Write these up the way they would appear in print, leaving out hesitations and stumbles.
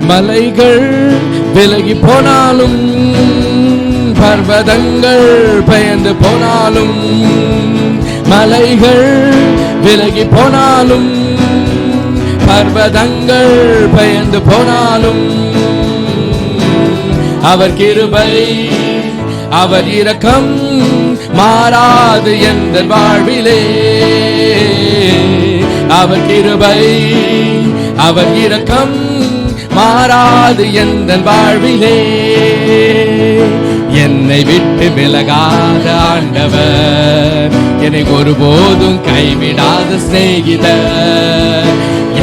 மலைகள் விலகி போனாலும் பர்வதங்கள் பெயர்ந்து போனாலும் மலைகள் விலகி போனாலும் பர்வதங்கள் பெயர்ந்து போனாலும் அவர் கிருபை அவர் இரக்கம் மாறாது எந்த வாழ்விலே அவர் கிருபை அவர் இரக்கம் மாறாது எந்த வாழ்விலே என்னை விட்டு விலகாத ஆண்டவர் என்னை ஒருபோதும் கைவிடாத சிநேகிதர்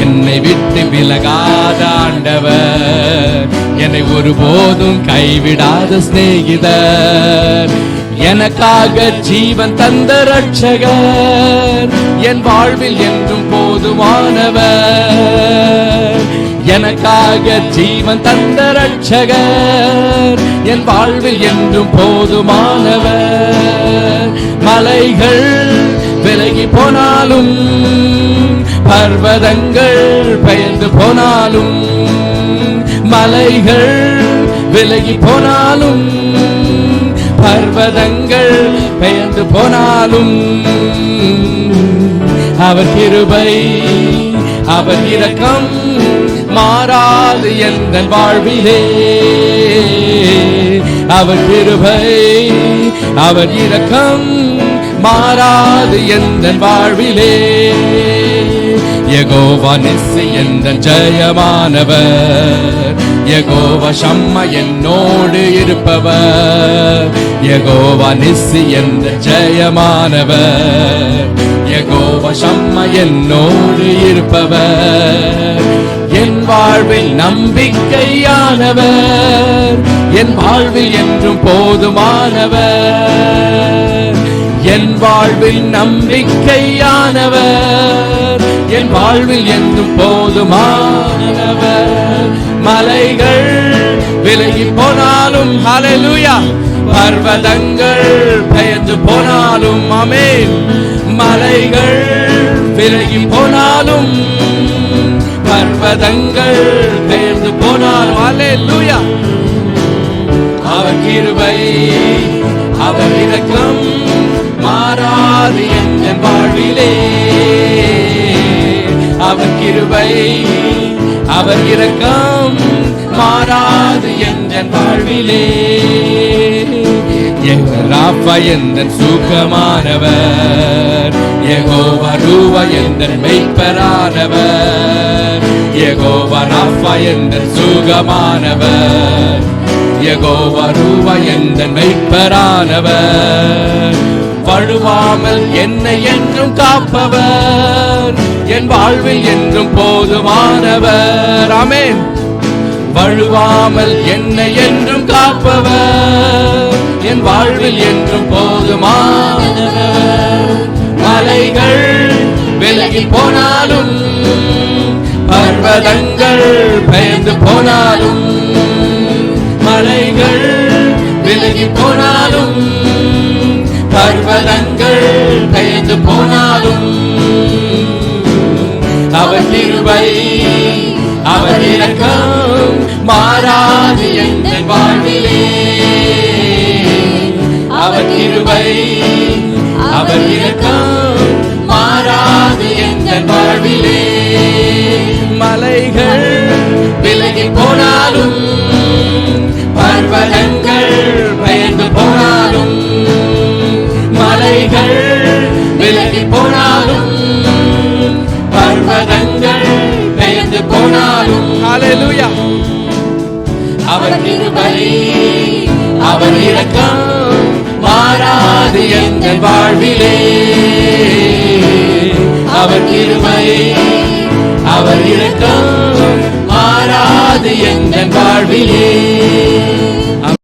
என்னை விட்டு விலகாத ஆண்டவர் என்னை ஒருபோதும் கைவிடாத சிநேகிதர் எனக்காக ஜீவன் தந்த ரட்சகர் என் வாழ்வில் என்றும் போதுமானவர் எனக்காக ஜீவன் தந்த ரட்சகர் என் வாழ்வில் என்றும் போதுமானவர் மலைகள் விலகி போனாலும் பர்வதங்கள் பெயர்ந்து போனாலும் மலைகள் விலகி போனாலும் பர்வதங்கள் பெயர்ந்து போனாலும் அவர் கிருபை அவர் இரக்கம் மாறாது எந்த வாழ்விலே அவர் கிருபை அவர் இரக்கம் மாறாது எந்த வாழ்விலே யெகோவா நிஸ்ஸி எந்த ஜெயமானவர் யெகோவா ஷம்மா என்னோடு இருப்பவர் யெகோவா நிஸ்ஸி எந்த ஜெயமானவர் யெகோவா ஷம்மா என்னோடு இருப்பவர் என் வாழ்வில் நம்பிக்கையானவர் என் வாழ்வில் என்றும் போதுமானவர் என் வாழ்வில் நம்பிக்கையானவர் என் வாழ்வில் என்றும் போதுமானவர் மலைகள் விலகி போனாலும் ஹல்லேலூயா பர்வதங்கள் பெயர்ந்து போனாலும் ஆமென் மலைகள் விலகி போனாலும் பர்வதங்கள் பெயர்ந்து போனாலும் ஹல்லேலூயா அவர் கிருபை அவர் இரக்கம் மாறாது என் வாழ்விலே அவர் கிருபை அவர் இரக்கம் மாறாது என் வாழ்விலே ராஃபா எந்தன் சுகமானவர் யெகோவா ரூவா எந்தன் மெய்ப்பரானவர் யெகோவா ராஃபா எந்தன் சுகமானவர் யெகோவா ரூவா எந்தன் மெய்ப்பரானவர் வழுவாமல் என்னை என்றும் காப்பவர் என் வாழ்வில் என்றும் போதுமானவர் ஆமென் வழுவாமல் என்னை என்றும் காப்பவர் என் வாழ்வில் என்றும் போதுமானவர் மலைகள் விலகி போனாலும் பர்வதங்கள் பெயர்ந்து போனாலும் மலைகள் விலகி போனாலும் பர்வதங்கள் பெயர்ந்து போனாலும் அவர் கிருபை அவர் இரக்கம் மாறாது எந்த வாழ்விலே அவர் கிருபை அவர் இரக்கம் மாறாது எந்த வாழ்விலே மலைகள் விலகி போனாலும் பர்வதங்கள் பெயர்ந்து போனாலும் மலைகள் விலகி போனாலும் பர்வதங்கள் பெயர்ந்து போனாலும் ஹல்லேலூயா அவர் கிருபை அவர் இரக்கம் மாறாது எங்கள் வாழ்விலே அவர் கிருபை அவர் இரக்கம் மாறாது எங்கள் வாழ்விலே